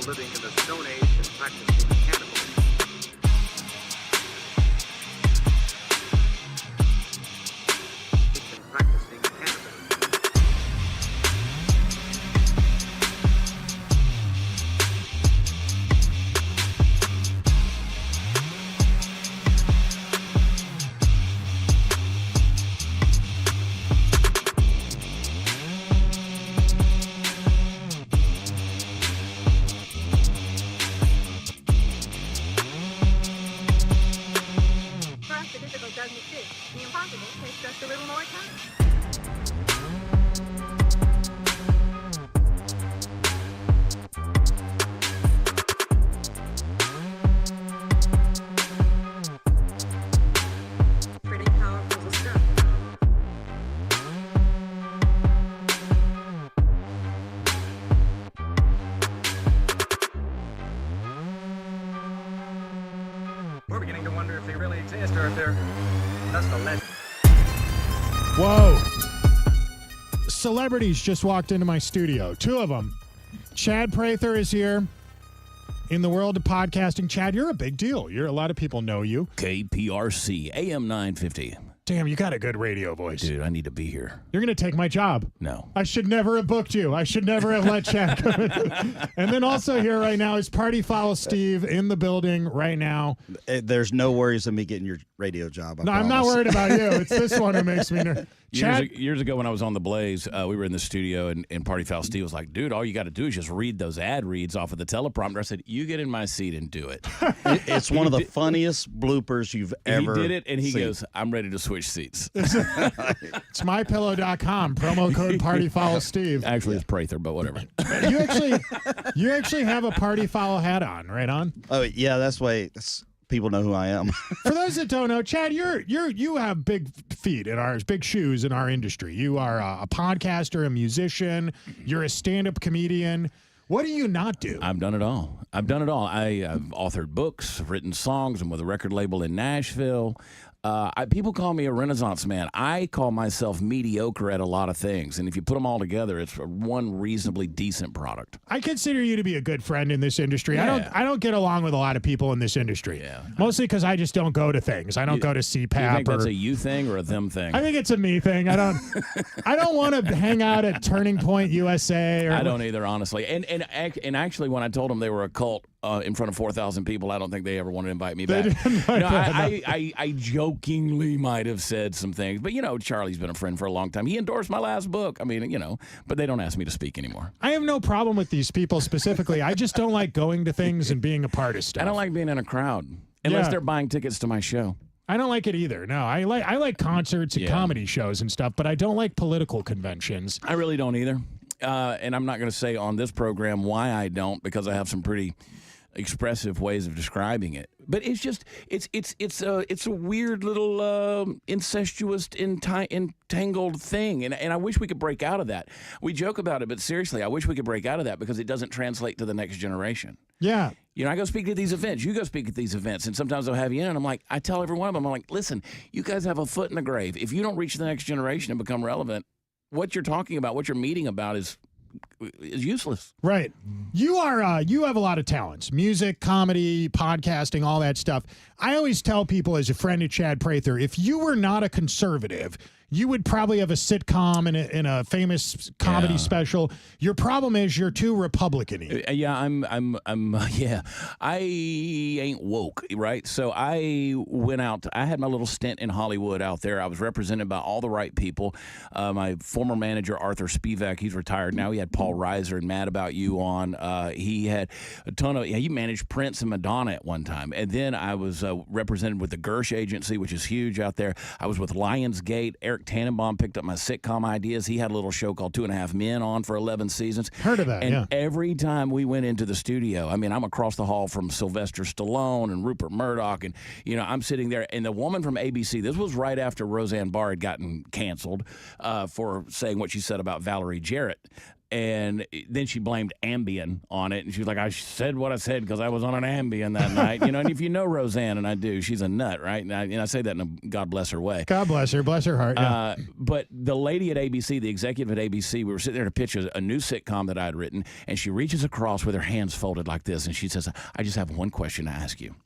living in the Stone Age and practicing cannibalism. And practicing cannibalism. First, the difficult doesn't exist. The impossible takes just a little more time. Pretty powerful stuff. We're beginning to wonder if they really exist or if they're just a legend. Whoa. Celebrities just walked into my studio. Two of them. Chad Prather is here. In the world of podcasting, Chad, you're a big deal. A lot of people know you. KPRC, AM 950. Damn, you got a good radio voice. Dude, I need to be here. You're going to take my job. No. I should never have booked you. I should never have let Chad come in. And then also here right now is Party Foul Steve in the building right now. There's no worries of me getting your radio job. No, I'm not worried about you. It's this one who makes me nervous. Years ago when I was on The Blaze, we were in the studio and Party Foul Steve was like, dude, all you got to do is just read those ad reads off of the teleprompter. I said, you get in my seat and do it. It's one of the funniest bloopers you've ever He did it, and he seen. goes, I'm ready to switch seats. It's mypillow.com, promo code Party Foul Steve. Actually, it's Prather, but whatever. You actually have a Party Foul hat on, right on? Oh, yeah, that's people know who I am. For those that don't know, Chad, you have big feet in ours, big shoes in our industry. You are a podcaster, a musician. You're a stand-up comedian. What do you not do? I've done it all. I've authored books, I've written songs. I'm with a record label in Nashville. People call me a Renaissance man. I call myself mediocre at a lot of things, and if you put them all together, it's one reasonably decent product. I consider you to be a good friend in this industry. Yeah. I don't get along with a lot of people in this industry. Yeah. Mostly because I just don't go to things. I don't go to CPAP. Do you think that's a you thing or a them thing? I think it's a me thing. I don't want to hang out at Turning Point USA. I don't either, honestly. And actually, when I told them they were a cult in front of 4,000 people, I don't think they ever wanted to invite me back. I jokingly might have said some things, but Charlie's been a friend for a long time. He endorsed my last book. I mean, but they don't ask me to speak anymore. I have no problem with these people specifically. I just don't like going to things and being a part of stuff. I don't like being in a crowd unless they're buying tickets to my show. I don't like it either. No, I like concerts and comedy shows and stuff, but I don't like political conventions. I really don't either. And I'm not going to say on this program why I don't, because I have some pretty expressive ways of describing it. But it's just it's a weird little incestuous entangled thing, and I wish we could break out of that. We joke about it, but seriously, I wish we could break out of that because it doesn't translate to the next generation. Yeah. I go speak at these events. You go speak at these events, and sometimes I'll have you in, and I'm like, I tell every one of them, I'm like, listen, you guys have a foot in the grave. If you don't reach the next generation and become relevant, what you're talking about, what you're meeting about is useless. Right. You have a lot of talents. Music, comedy, podcasting, all that stuff. I always tell people as a friend of Chad Prather, if you were not a conservative, you would probably have a sitcom in a famous comedy special. Your problem is you're too Republican-y. I ain't woke, right? So I went out. I had my little stint in Hollywood out there. I was represented by all the right people. My former manager, Arthur Spivak, he's retired now. He had Paul Reiser and Mad About You on. He had a ton of. He managed Prince and Madonna at one time, and then I was represented with the Gersh Agency, which is huge out there. I was with Lionsgate. Eric Tannenbaum picked up my sitcom ideas. He had a little show called 2.5 Men on for 11 seasons. Heard of that, and every time we went into the studio, I mean, I'm across the hall from Sylvester Stallone and Rupert Murdoch, and, I'm sitting there, and the woman from ABC, this was right after Roseanne Barr had gotten canceled for saying what she said about Valerie Jarrett. And then she blamed Ambien on it. And she was like, I said what I said because I was on an Ambien that night. And if you know Roseanne, and I do, she's a nut, right? And I say that in a God bless her way. God bless her. Bless her heart. Yeah. But the lady at ABC, the executive at ABC, we were sitting there to pitch a new sitcom that I had written. And she reaches across with her hands folded like this. And she says, I just have one question to ask you.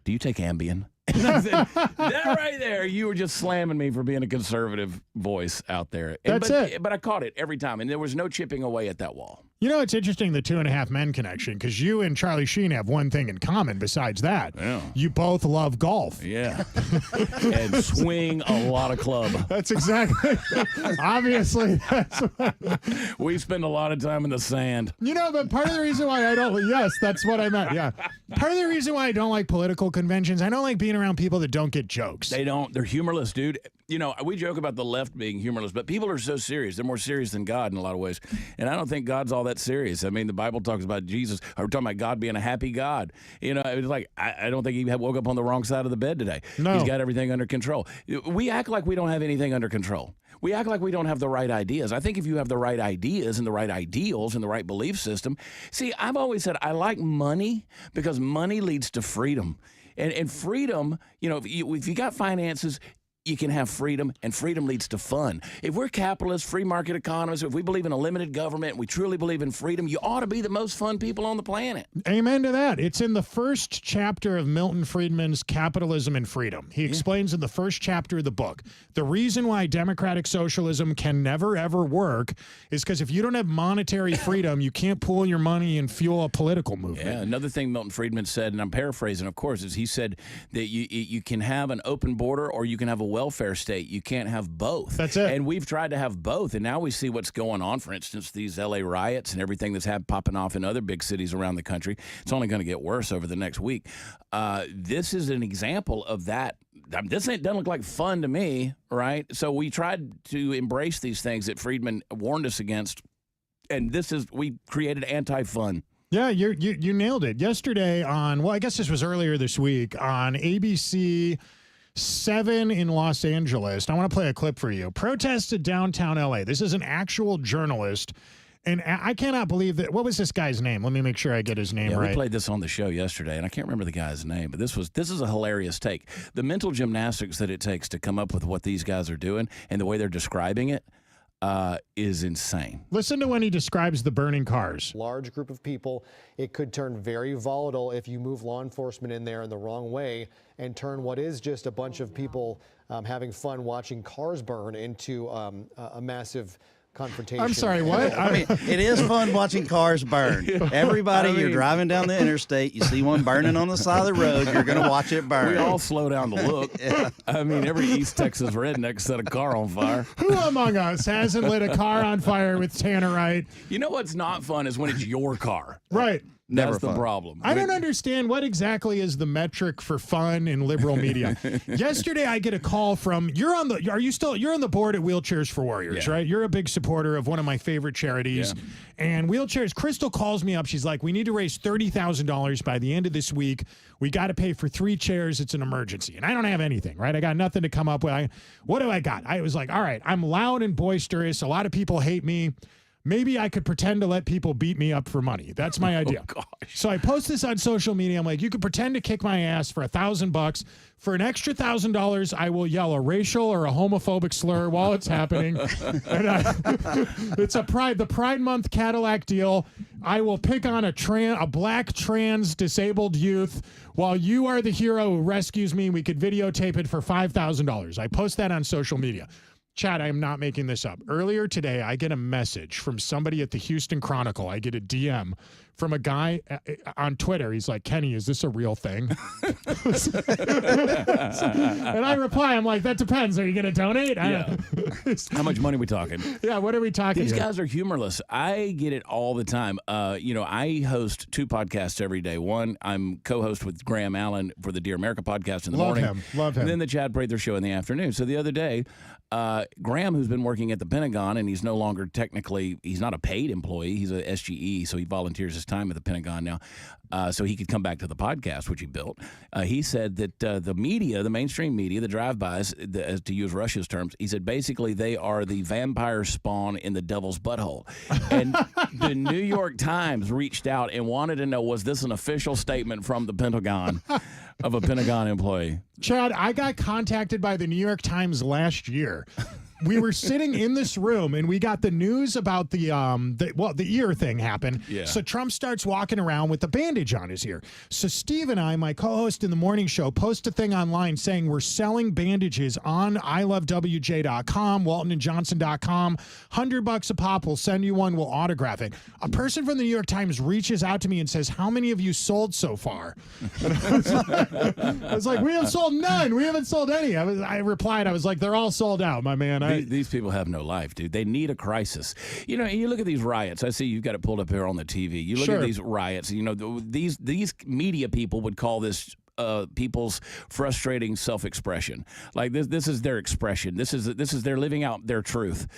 Do you take Ambien? And I said, that right there, you were just slamming me for being a conservative voice out there. That's it. But I caught it every time, and there was no chipping away at that wall. It's interesting, the 2.5 Men connection, because you and Charlie Sheen have one thing in common besides that. Yeah. You both love golf. Yeah. And swing a lot of club. That's exactly. Obviously, that's We spend a lot of time in the sand. But part of the reason why I don't, yes, that's what I meant. Yeah. Part of the reason why I don't like political conventions, I don't like being around people that don't get jokes. They're humorless, dude. We joke about the left being humorless, but people are so serious. They're more serious than God in a lot of ways. And I don't think God's all that serious. I mean, the Bible talks about Jesus, or we're talking about God being a happy God. It's like, I don't think he woke up on the wrong side of the bed today. No. He's got everything under control. We act like we don't have anything under control. We act like we don't have the right ideas. I think if you have the right ideas and the right ideals and the right belief system. See, I've always said I like money because money leads to freedom. And freedom, if you got finances, you can have freedom, and freedom leads to fun. If we're capitalists, free market economists, if we believe in a limited government, and we truly believe in freedom, you ought to be the most fun people on the planet. Amen to that. It's in the first chapter of Milton Friedman's Capitalism and Freedom. He explains in the first chapter of the book, the reason why democratic socialism can never, ever work is because if you don't have monetary freedom, you can't pool your money and fuel a political movement. Yeah, another thing Milton Friedman said, and I'm paraphrasing, of course, is he said that you can have an open border or you can have a welfare state. You can't have both. That's it. And we've tried to have both, and now we see what's going on. For instance, these LA riots and everything that's popping off in other big cities around the country. It's only going to get worse over the next week. This is an example of that. This doesn't look like fun to me, right? So we tried to embrace these things that Friedman warned us against, and we created anti-fun. Yeah, you nailed it. Yesterday I guess this was earlier this week on ABC 7 in Los Angeles. I want to play a clip for you. Protests at downtown LA. This is an actual journalist. And I cannot believe that. What was this guy's name? Let me make sure I get his name right. We played this on the show yesterday, and I can't remember the guy's name, but this is a hilarious take. The mental gymnastics that it takes to come up with what these guys are doing and the way they're describing it is insane. Listen to when he describes the burning cars. Large group of people. It could turn very volatile if you move law enforcement in there in the wrong way and turn what is just a bunch of people having fun watching cars burn into a massive confrontation. I'm sorry, what? I mean, it is fun watching cars burn. Everybody, you're driving down the interstate, you see one burning on the side of the road, you're going to watch it burn. We all slow down to look. Yeah. I mean, every East Texas redneck set a car on fire. Who among us hasn't lit a car on fire with tannerite? You know what's not fun is when it's your car. Right. That's the problem. I don't understand what exactly is the metric for fun in liberal media. Yesterday, I get a call from you're on the board at Wheelchairs for Warriors, right? You're a big supporter of one of my favorite charities. Yeah. And Wheelchairs, Crystal calls me up. She's like, we need to raise $30,000 by the end of this week. We got to pay for 3 chairs. It's an emergency. And I don't have anything, right? I got nothing to come up with. What do I got? I was like, all right, I'm loud and boisterous. A lot of people hate me. Maybe I could pretend to let people beat me up for money. That's my idea. Oh, gosh. So I post this on social media. I'm like, you could pretend to kick my ass for $1,000. For an extra $1,000, I will yell a racial or a homophobic slur while it's happening. It's the Pride Month Cadillac deal. I will pick on a black trans disabled youth while you are the hero who rescues me. We could videotape it for $5,000. I post that on social media. Chad, I am not making this up. Earlier today, I get a message from somebody at the Houston Chronicle. I get a DM from a guy on Twitter. He's like, Kenny, is this a real thing? And I reply, I'm like, that depends. Are you going to donate? Yeah. How much money are we talking? Yeah, what are we talking These here? guys are humorless. I get it all the time. I host 2 podcasts every day. One, I'm co-host with Graham Allen for the Dear America podcast in the morning. Love him. And then the Chad Prather show in the afternoon. So the other day, Graham, who's been working at the Pentagon, and he's no longer he's not a paid employee. He's a SGE, so he volunteers his time at the Pentagon now, so he could come back to the podcast, which he built. He said that the media, the mainstream media, the drive-bys, to use Russia's terms, he said basically they are the vampire spawn in the devil's butthole. And the New York Times reached out and wanted to know, was this an official statement from the Pentagon of a Pentagon employee? Chad, I got contacted by the New York Times last year. We were sitting in this room and we got the news about the ear thing happened. Yeah. So Trump starts walking around with the bandage on his ear. So Steve and I, my co-host in the morning show, post a thing online saying we're selling bandages on ilovewj.com, waltonandjohnson.com. $100 a pop. We'll send you one. We'll autograph it. A person from the New York Times reaches out to me and says, how many of you sold so far? And I was like, we have sold none. We haven't sold any. I replied, I was like, they're all sold out, my man. These people have no life, dude. They need a crisis. You know, you look at these riots. I see you've got it pulled up here on the TV. You look at these riots. You know, these media people would call this people's frustrating self-expression. Like this is their expression. This is they're living out their truth.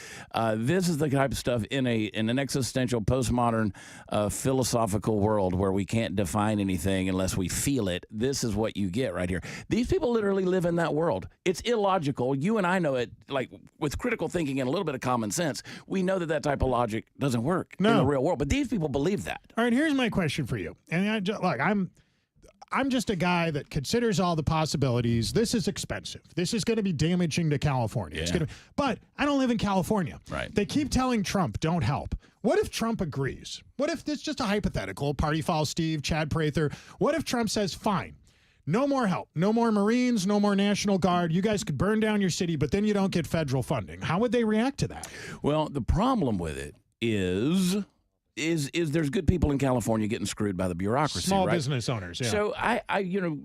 This is the type of stuff in an existential, postmodern, philosophical world where we can't define anything unless we feel it. This is what you get right here. These people literally live in that world. It's illogical. You and I know it. Like with critical thinking and a little bit of common sense, we know that type of logic doesn't work in the real world. But these people believe that. All right, here's my question for you. And I'm just a guy that considers all the possibilities. This is expensive. This is going to be damaging to California. Yeah. It's going to, but I don't live in California. Right. They keep telling Trump, don't help. What if Trump agrees? What if this is just a hypothetical? Party foul Steve, Chad Prather. What if Trump says, fine, no more help, no more Marines, no more National Guard. You guys could burn down your city, but then you don't get federal funding. How would they react to that? Well, the problem with it is there's good people in California getting screwed by the bureaucracy, Small right? business owners, yeah. So I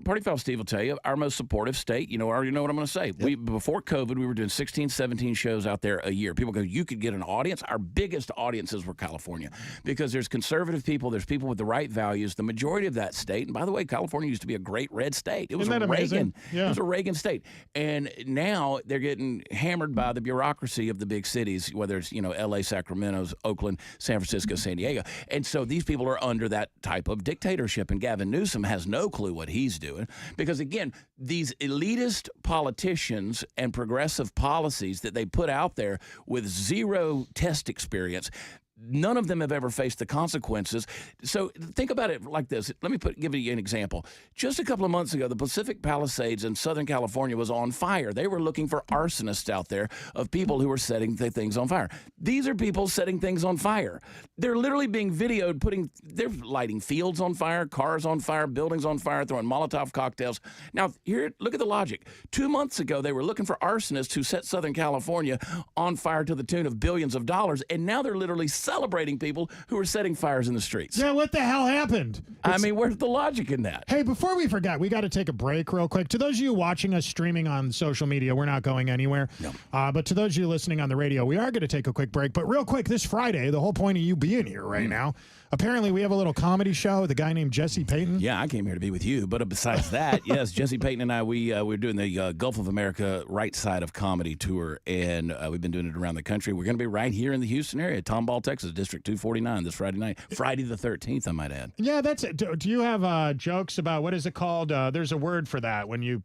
Party Foul Steve will tell you, our most supportive state, I already know what I'm going to say. Yep. Before COVID, we were doing 16, 17 shows out there a year. People go, you could get an audience. Our biggest audiences were California because there's conservative people, there's people with the right values. The majority of that state, and by the way, California used to be a great red state. It was Isn't that amazing? It was a Reagan state. And now they're getting hammered by the bureaucracy of the big cities, whether it's, LA, Sacramento, Oakland, San Francisco, San Diego. And so these people are under that type of dictatorship, and Gavin Newsom has no clue what he's doing because, again, these elitist politicians and progressive policies that they put out there with zero test experience, none of them have ever faced the consequences. So think about it like this. Let me give you an example. Just a couple of months ago, the Pacific Palisades in Southern California was on fire. They were looking for arsonists out there of people who were setting things on fire. These are people setting things on fire. They're literally being videoed they're lighting fields on fire, cars on fire, buildings on fire, throwing Molotov cocktails. Now, here, look at the logic. 2 months ago, they were looking for arsonists who set Southern California on fire to the tune of billions of dollars, and now they're literally celebrating people who are setting fires in the streets. Yeah, what the hell happened? Where's the logic in that? Hey, before we forget, we got to take a break real quick. To those of you watching us streaming on social media, we're not going anywhere. No. But to those of you listening on the radio, we are going to take a quick break. But real quick, this Friday, the whole point of you being here right now, apparently we have a little comedy show with a guy named Jesse Payton. Yeah, I came here to be with you. But besides that, yes, Jesse Payton and I, we're doing the Gulf of America Right Side of Comedy Tour, and we've been doing it around the country. We're going to be right here in the Houston area, Tomball, Texas, District 249 this Friday night. Friday the 13th, I might add. Yeah, that's it. Do you have jokes about, what is it called? There's a word for that when you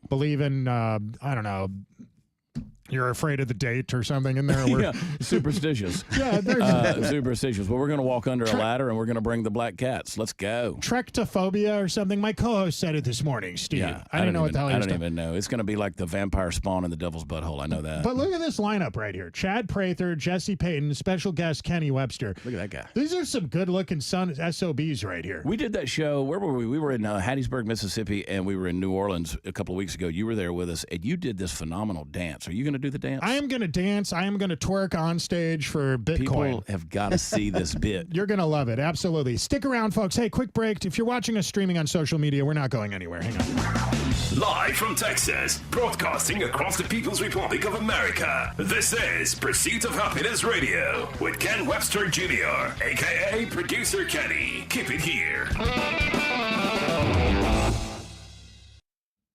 believe in, I don't know, you're afraid of the date or something in there. Yeah, superstitious. Yeah, there's superstitious. Well, we're going to walk under a ladder and we're going to bring the black cats. Let's go. Trectophobia or something. My co-host said it this morning, Steve. Yeah, I didn't know what the hell he was I don't even know. It's going to be like the vampire spawn in the devil's butthole. I know that. But look at this lineup right here. Chad Prather, Jesse Payton, special guest Kenny Webster. Look at that guy. These are some good-looking SOBs right here. We did that show. Where were we? We were in Hattiesburg, Mississippi, and we were in New Orleans a couple of weeks ago. You were there with us, and you did this phenomenal dance. Are you going to do the dance? I am going to dance. I am going to twerk on stage for Bitcoin. People have got to see this bit. You're going to love it. Absolutely. Stick around, folks. Hey, quick break. If you're watching us streaming on social media, we're not going anywhere. Hang on. Live from Texas, broadcasting across the People's Republic of America, this is Pursuit of Happiness Radio with Ken Webster Jr., a.k.a. Producer Kenny. Keep it here.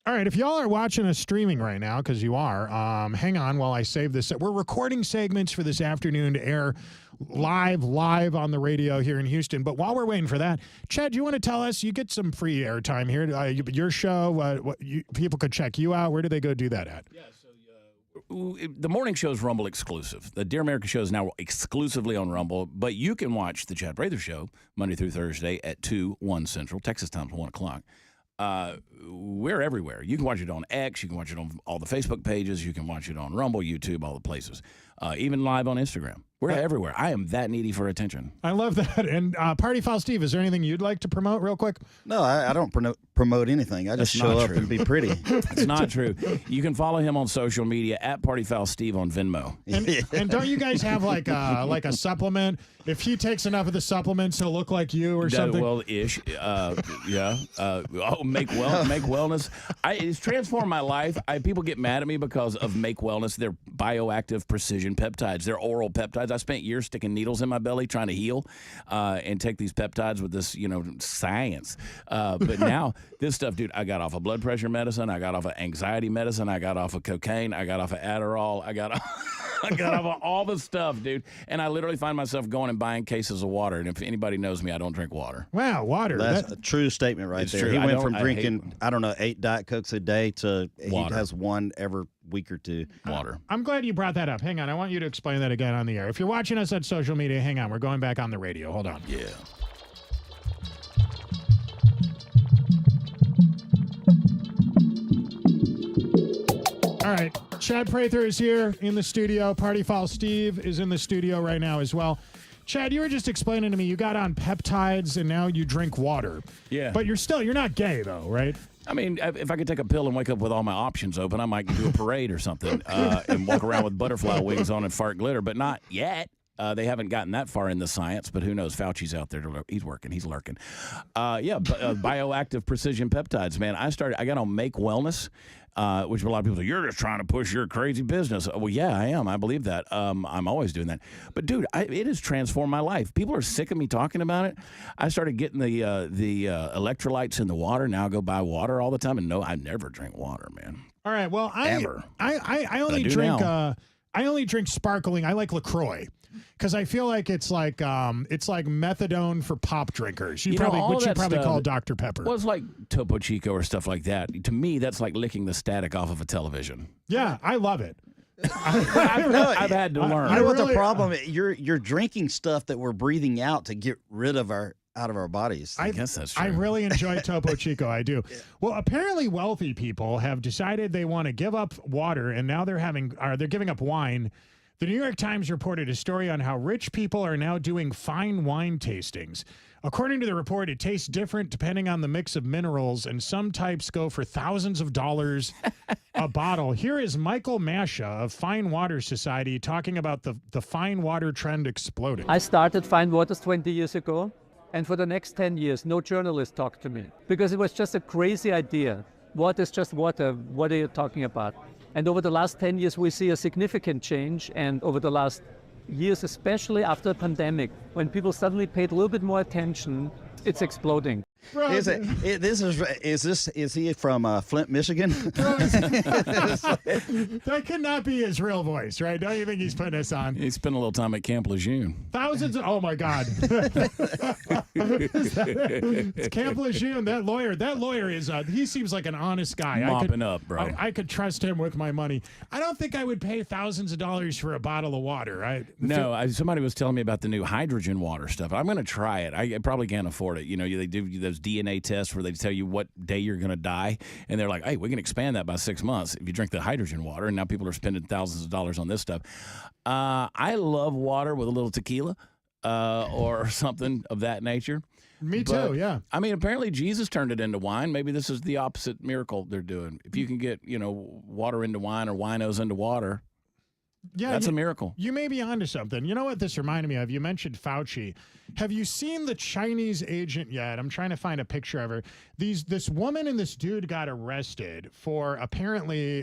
All right, if y'all are watching us streaming right now, because you are, hang on while I save this. We're recording segments for this afternoon to air live on the radio here in Houston. But while we're waiting for that, Chad, you want to tell us, you get some free airtime here. Your show, people could check you out. Where do they go do that at? Yeah, the morning show is Rumble exclusive. The Dear America show is now exclusively on Rumble, but you can watch the Chad Prather show Monday through Thursday at 2, 1 Central, Texas time, 1 o'clock. We're everywhere. You can watch it on X. You can watch it on all the Facebook pages. You can watch it on Rumble, YouTube, all the places. Even live on Instagram. We're everywhere. I am that needy for attention. I love that. And Party Foul Steve, is there anything you'd like to promote real quick? No, I don't promote anything. I just show up and be pretty. It's not true. You can follow him on social media at Party Foul Steve on Venmo. And don't you guys have like a supplement? If he takes enough of the supplements, he'll look like you or something. Well, ish. Yeah. Make Wellness. It's transformed my life. People get mad at me because of Make Wellness. They're bioactive precision peptides. They're oral peptides. I spent years sticking needles in my belly trying to heal and take these peptides with this, science. But now this stuff, dude, I got off of blood pressure medicine. I got off of anxiety medicine. I got off of cocaine. I got off of Adderall. I got off of all the stuff, dude. And I literally find myself going and buying cases of water. And if anybody knows me, I don't drink water. Wow, water. That's a true statement right there. True. He went from drinking, 8 Diet Cokes a day to water. He has one every week or two. Water. I'm glad you brought that up. Hang on. I want you to explain that again on the air. If you're watching us on social media, hang on. We're going back on the radio. Hold on. Yeah. All right. Chad Prather is here in the studio. Party Foul Steve is in the studio right now as well. Chad, you were just explaining to me you got on peptides and now you drink water. Yeah. But you're not gay though, right? I mean, if I could take a pill and wake up with all my options open, I might do a parade or something and walk around with butterfly wings on and fart glitter, but not yet. They haven't gotten that far in the science, but who knows? Fauci's out there. He's working. He's lurking. Bioactive precision peptides, man. I got on Make Wellness, which a lot of people say, you're just trying to push your crazy business. Well, yeah, I am. I believe that. I'm always doing that. But, dude, it has transformed my life. People are sick of me talking about it. I started getting the electrolytes in the water. Now I go buy water all the time. And no, I never drink water, man. All right. Well, Ever. I only drink sparkling. I like LaCroix. Because I feel like it's like methadone for pop drinkers. You probably call Dr. Pepper. Well, it's like Topo Chico or stuff like that. To me, that's like licking the static off of a television. Yeah, I love it. I've had to learn. You know what the problem is? You're drinking stuff that we're breathing out to get rid of out of our bodies. I guess that's true. I really enjoy Topo Chico. I do. Well, apparently wealthy people have decided they want to give up water, and now they're giving up wine. The New York Times reported a story on how rich people are now doing fine wine tastings. According to the report, it tastes different depending on the mix of minerals, and some types go for thousands of dollars a bottle. Here is Michael Masha of Fine Water Society talking about the fine water trend exploding. I started Fine Waters 20 years ago, and for the next 10 years, no journalist talked to me because it was just a crazy idea. Water is just water. What are you talking about? And over the last 10 years, we see a significant change. And over the last years, especially after the pandemic, when people suddenly paid a little bit more attention, it's exploding. Is he from Flint, Michigan? That cannot be his real voice, right? Don't you think he's putting us on? He spent a little time at Camp Lejeune. Oh my God. It's Camp Lejeune. That lawyer is, he seems like an honest guy. Mopping up, bro. I could trust him with my money. I don't think I would pay thousands of dollars for a bottle of water. No, somebody was telling me about the new hydrogen water stuff. I'm going to try it. I probably can't afford it. They do those DNA tests where they tell you what day you're going to die. And they're like, hey, we can expand that by 6 months if you drink the hydrogen water. And now people are spending thousands of dollars on this stuff. I love water with a little tequila or something of that nature. Me too, yeah. I mean, apparently Jesus turned it into wine. Maybe this is the opposite miracle they're doing. If you can get, water into wine or winos into water, that's a miracle. You may be onto something. You know what this reminded me of? You mentioned Fauci. Have you seen the Chinese agent yet? I'm trying to find a picture of her. This woman and this dude got arrested for apparently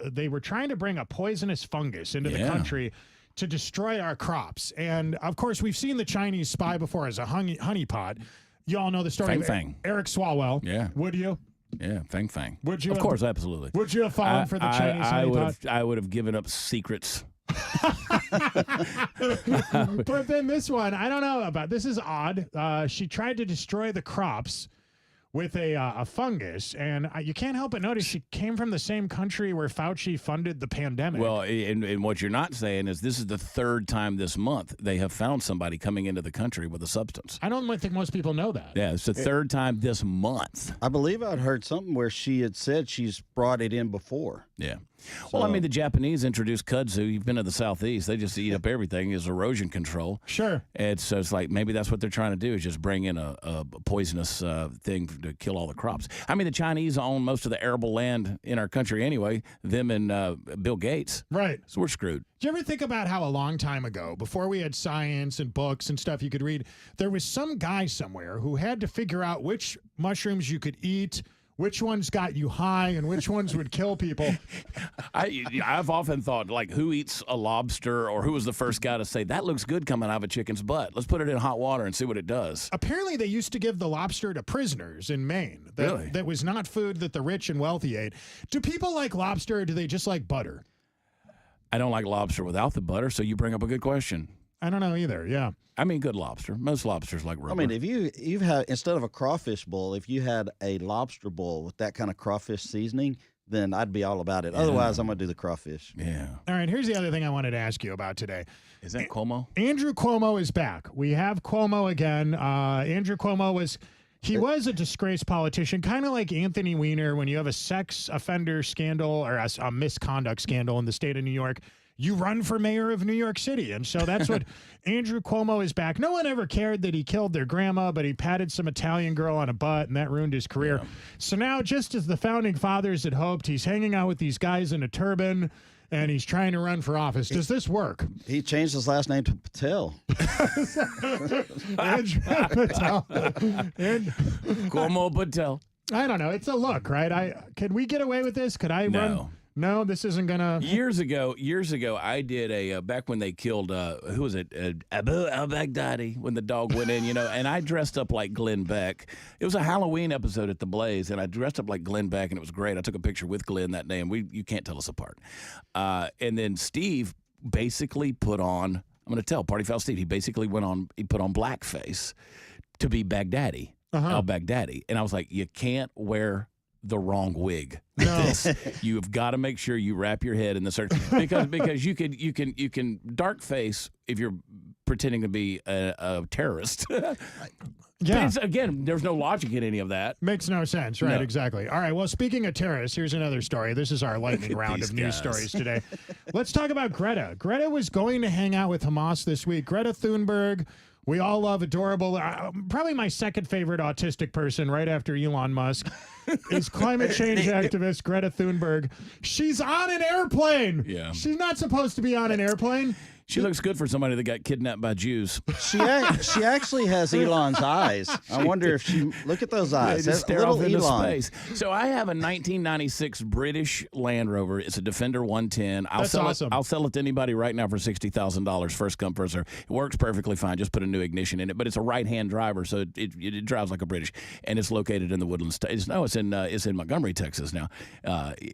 they were trying to bring a poisonous fungus into the country to destroy our crops. And, of course, we've seen the Chinese spy before as a honeypot. You all know the story of Eric Swalwell. Yeah. Would you? Yeah, Fang Fang. Would you Of have- course, absolutely. Would you have fallen for the Chinese honey pot? I would have given up secrets. But then this one, I don't know about. This is odd. She tried to destroy the crops with a fungus, and you can't help but notice she came from the same country where Fauci funded the pandemic. Well, and what you're not saying is this is the third time this month they have found somebody coming into the country with a substance. I don't think most people know that. Yeah, it's the third time this month. I believe I'd heard something where she had said she's brought it in before. Yeah. Well, I mean, the Japanese introduced kudzu. You've been to the Southeast. They just eat up everything as erosion control. Sure. It's like maybe that's what they're trying to do is just bring in a poisonous thing to kill all the crops. I mean, the Chinese own most of the arable land in our country anyway, them and Bill Gates. Right. So we're screwed. Do you ever think about how a long time ago, before we had science and books and stuff you could read, there was some guy somewhere who had to figure out which mushrooms you could eat, which ones got you high, and which ones would kill people? I've often thought, like, who eats a lobster, or who was the first guy to say, that looks good coming out of a chicken's butt. Let's put it in hot water and see what it does. Apparently, they used to give the lobster to prisoners in Maine. Really? That was not food that the rich and wealthy ate. Do people like lobster, or do they just like butter? I don't like lobster without the butter, so you bring up a good question. I don't know either, yeah. I mean, good lobster. Most lobsters like rubber. I mean, if you've had, instead of a crawfish bowl, if you had a lobster bowl with that kind of crawfish seasoning, then I'd be all about it. Yeah. Otherwise, I'm going to do the crawfish. Yeah. All right, here's the other thing I wanted to ask you about today. Is that Cuomo? Andrew Cuomo is back. We have Cuomo again. Andrew Cuomo was a disgraced politician, kind of like Anthony Weiner. When you have a sex offender scandal or a misconduct scandal in the state of New York, you run for mayor of New York City. And so that's what Andrew Cuomo is back. No one ever cared that he killed their grandma, but he patted some Italian girl on a butt, and that ruined his career. Yeah. So now, just as the founding fathers had hoped, he's hanging out with these guys in a turban, and he's trying to run for office. Does this work? He changed his last name to Patel. Andrew Patel. Cuomo Patel. I don't know. It's a look, right? Could we get away with this? Could I run? No, this isn't gonna. Years ago, I did a back when they killed who was it, Abu al-Baghdadi, when the dog went in, and I dressed up like Glenn Beck. It was a Halloween episode at the Blaze, and I dressed up like Glenn Beck, and it was great. I took a picture with Glenn that day, and you can't tell us apart. And then Steve basically put on. I'm going to tell Party Foul Steve. He basically put on blackface to be Baghdadi, al-Baghdadi, and I was like, you can't wear the wrong wig. No. You've got to make sure you wrap your head in the certain because you can dark face if you're pretending to be a terrorist. Yeah. But again, there's no logic in any of that. Makes no sense, right? No. Exactly. All right. Well, speaking of terrorists, here's another story. This is our lightning round these of news guys. stories today. Let's talk about Greta. Greta was going to hang out with Hamas this week. Greta Thunberg. We all love adorable, probably my second favorite autistic person right after Elon Musk is climate change activist Greta Thunberg. She's on an airplane. Yeah. She's not supposed to be on an airplane. She looks good for somebody that got kidnapped by Jews. She actually has Elon's eyes. I wonder if look at those eyes. They That's just stare little off into Elon. space. So I have a 1996 British Land Rover. It's a Defender 110. That's awesome. I'll sell it to anybody right now for $60,000. First come, first serve. It works perfectly fine. Just put a new ignition in it. But it's a right-hand driver, so it drives like a British. And it's located in the Woodlands. It's in Montgomery, Texas now.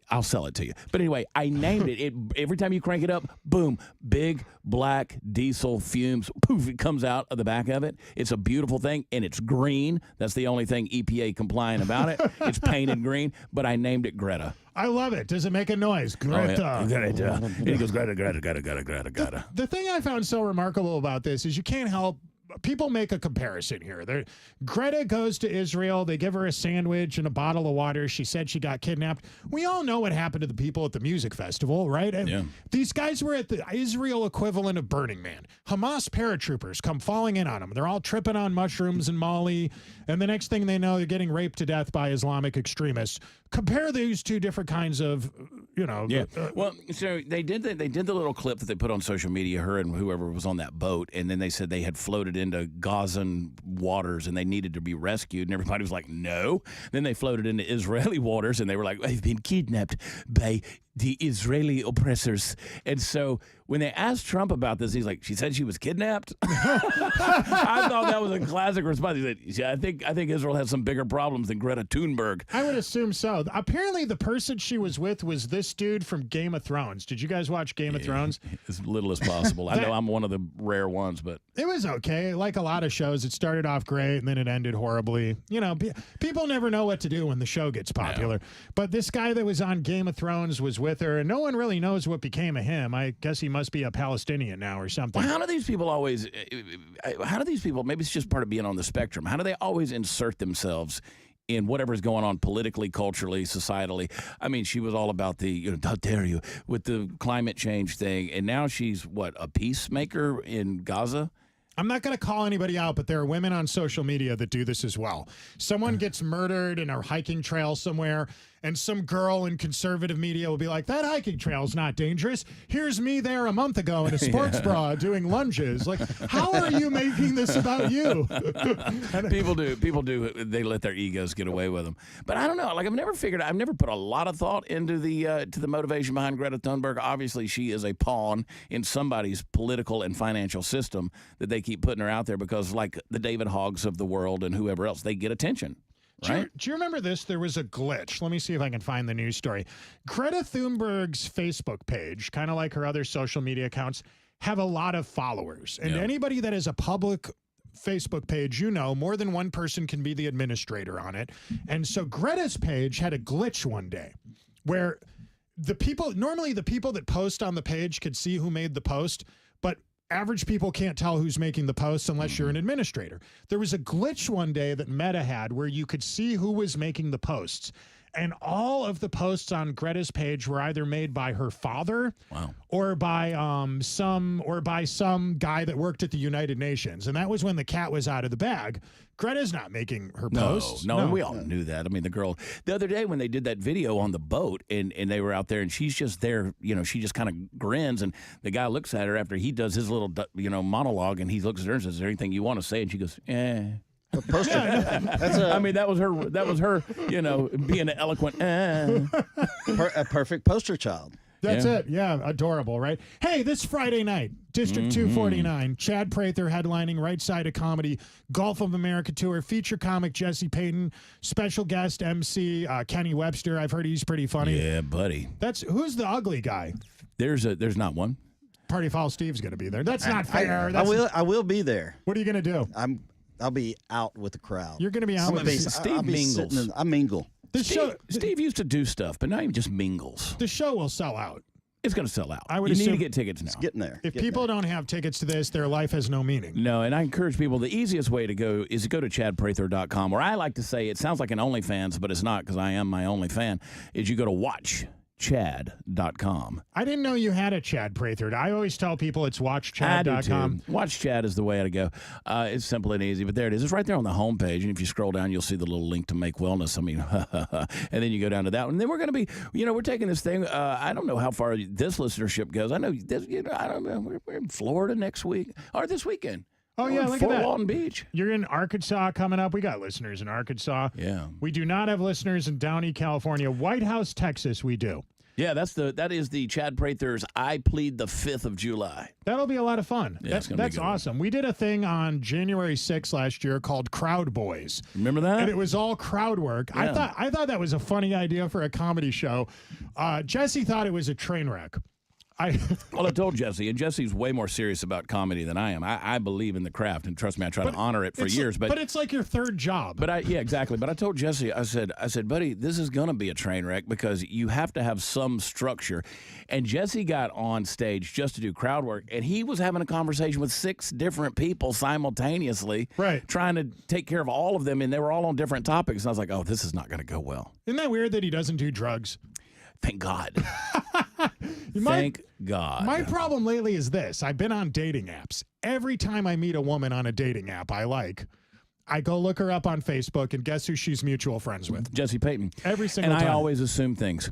I'll sell it to you. But anyway, I named it. Every time you crank it up, boom, big black diesel fumes, poof, it comes out of the back of it. It's a beautiful thing, and it's green. That's the only thing EPA compliant about it. It's painted green, but I named it Greta. I love it. Does it make a noise? Greta. Oh, yeah. Greta. And he goes, Greta, Greta, Greta, Greta, Greta, Greta. The thing I found so remarkable about this is you can't help. People make a comparison here. Greta goes to Israel. They give her a sandwich and a bottle of water. She said she got kidnapped. We all know what happened to the people at the music festival, right? And yeah. These guys were at the Israel equivalent of Burning Man. Hamas paratroopers come falling in on them. They're all tripping on mushrooms and Molly. And the next thing they know, they're getting raped to death by Islamic extremists. Compare these two different kinds of, Yeah. Well, so they did the little clip that they put on social media, her and whoever was on that boat, and then they said they had floated into Gazan waters and they needed to be rescued, and everybody was like, no. Then they floated into Israeli waters and they were like, I've been kidnapped by the Israeli oppressors. And so when they asked Trump about this, he's like, she said she was kidnapped. I thought that was a classic response. He said, yeah, I think Israel has some bigger problems than Greta Thunberg. I would assume so. Apparently, the person she was with was this dude from Game of Thrones. Did you guys watch Game of Thrones? As little as possible. I know I'm one of the rare ones, but it was okay. Like a lot of shows, it started off great and then it ended horribly. You know, people never know what to do when the show gets popular. Yeah. But this guy that was on Game of Thrones was with her, and no one really knows what became of him. I guess he must be a Palestinian now or something. Well, how do these people, maybe it's just part of being on the spectrum, how do they always insert themselves in whatever's going on politically, culturally, societally? I mean, she was all about the, how dare you, with the climate change thing, and now she's, what, a peacemaker in Gaza? I'm not going to call anybody out, but there are women on social media that do this as well. Someone gets murdered in a hiking trail somewhere, and some girl in conservative media will be like, that hiking trail's not dangerous. Here's me there a month ago in a sports bra doing lunges. Like, how are you making this about you? People do. They let their egos get away with them. But I don't know. Like, I've never put a lot of thought into to the motivation behind Greta Thunberg. Obviously, she is a pawn in somebody's political and financial system that they keep putting her out there because, like the David Hoggs of the world and whoever else, they get attention. Right? Do you remember this? There was a glitch. Let me see if I can find the news story. Greta Thunberg's Facebook page, kind of like her other social media accounts, have a lot of followers. And anybody that has a public Facebook page, more than one person can be the administrator on it. And so Greta's page had a glitch one day where normally the people that post on the page could see who made the post, but average people can't tell who's making the posts unless you're an administrator. There was a glitch one day that Meta had where you could see who was making the posts. And all of the posts on Greta's page were either made by her father or by some guy that worked at the United Nations. And that was when the cat was out of the bag. Greta's not making her posts. No, and we all knew that. I mean, the girl, the other day when they did that video on the boat and they were out there and she's just there, she just kind of grins and the guy looks at her after he does his little, monologue and he looks at her and says, is there anything you want to say? And she goes, eh. I mean, that was her, being an eloquent, a perfect poster child. That's it. Yeah, adorable, right? Hey, this Friday night, District 249, Chad Prather headlining Right Side of Comedy, Gulf of America Tour, feature comic Jesse Payton, special guest MC Kenny Webster. I've heard he's pretty funny. Yeah, buddy. Who's the ugly guy? There's not one. Party Foul Steve's going to be there. That's not fair. I will be there. What are you going to do? I'll be out with the crowd. You're going to be out with Steve mingles. I mingle. Steve used to do stuff, but now he just mingles. The show will sell out. It's going to sell out. I would you assume need to get tickets now. It's getting there. If people don't have tickets to this, their life has no meaning. No, and I encourage people, the easiest way to go is to go to chadprather.com, or I like to say, it sounds like an OnlyFans, but it's not because I am my only fan, is you go to watchchad.com. I didn't know you had a Chad Prather. I always tell people it's watchchad.com. Watch Chad is the way to go. It's simple and easy, but there it is. It's right there on the homepage, and if you scroll down, you'll see the little link to Make Wellness. I mean, and then you go down to that one. And then we're going to be, we're taking this thing. I don't know how far this listenership goes. I know, I don't know. We're in Florida next week, or this weekend. Oh, yeah, look Fort at that. Walton Beach. You're in Arkansas coming up. We got listeners in Arkansas. Yeah. We do not have listeners in Downey, California. White House, Texas, we do. Yeah, that is the Chad Prather's I Plead the 5th of July. That'll be a lot of fun. Yeah, that's awesome. We did a thing on January 6th last year called Crowd Boys. Remember that? And it was all crowd work. Yeah. I thought that was a funny idea for a comedy show. Jesse thought it was a train wreck. Well, I told Jesse, and Jesse's way more serious about comedy than I am. I believe in the craft, and trust me, I try to honor it for years. But it's like your third job. Yeah, exactly. But I told Jesse, I said, buddy, this is going to be a train wreck because you have to have some structure. And Jesse got on stage just to do crowd work, and he was having a conversation with 6 different people simultaneously, right, trying to take care of all of them, and they were all on different topics. And I was like, oh, this is not going to go well. Isn't that weird that he doesn't do drugs? Thank God. Thank God. My problem lately is this. I've been on dating apps. Every time I meet a woman on a dating app I go look her up on Facebook, and guess who she's mutual friends with? Jesse Payton. Every single time. And I always assume things.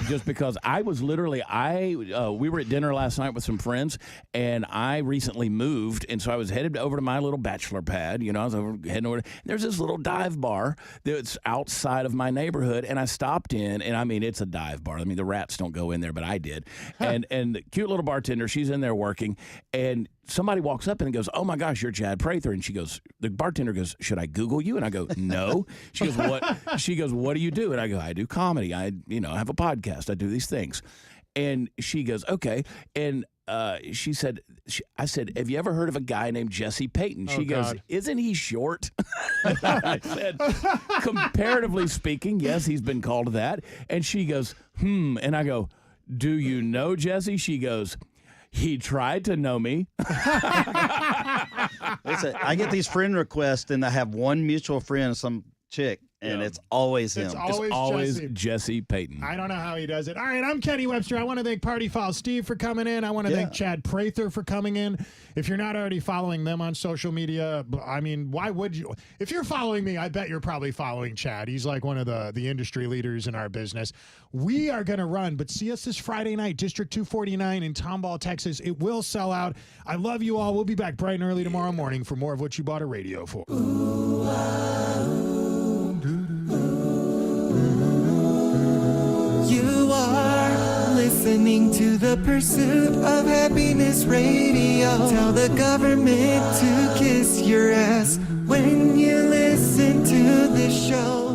just because I was literally we were at dinner last night with some friends, and I recently moved, and so I was headed over to my little bachelor pad. I was heading over. There's this little dive bar that's outside of my neighborhood, and I stopped in, and I mean it's a dive bar. I mean the rats don't go in there, but I did. And the cute little bartender, she's in there working, and somebody walks up and goes, "Oh my gosh, you're Chad Prather." And the bartender goes, "Should I Google you?" And I go, "No." She goes, "What?" She goes, "What do you do?" And I go, "I do comedy. I have a podcast. I do these things." And she goes, "Okay." And she said, I said, "Have you ever heard of a guy named Jesse Payton?" She goes, "Isn't he short?" I said, "Comparatively speaking, yes, he's been called that." And she goes, And I go, "Do you know Jesse?" She goes, "He tried to know me." I get these friend requests, and I have one mutual friend, some chick, and it's always him. It's always Jesse Payton. I don't know how he does it. All right, I'm Kenny Webster. I want to thank Party Foul Steve for coming in. I want to thank Chad Prather for coming in. If you're not already following them on social media, I mean, why would you? If you're following me, I bet you're probably following Chad. He's like one of the industry leaders in our business. We are going to run, but see us this Friday night, District 249 in Tomball, Texas. It will sell out. I love you all. We'll be back bright and early tomorrow morning for more of what you bought a radio for. You are listening to the Pursuit of Happiness Radio. Tell the government to kiss your ass when you listen to this show.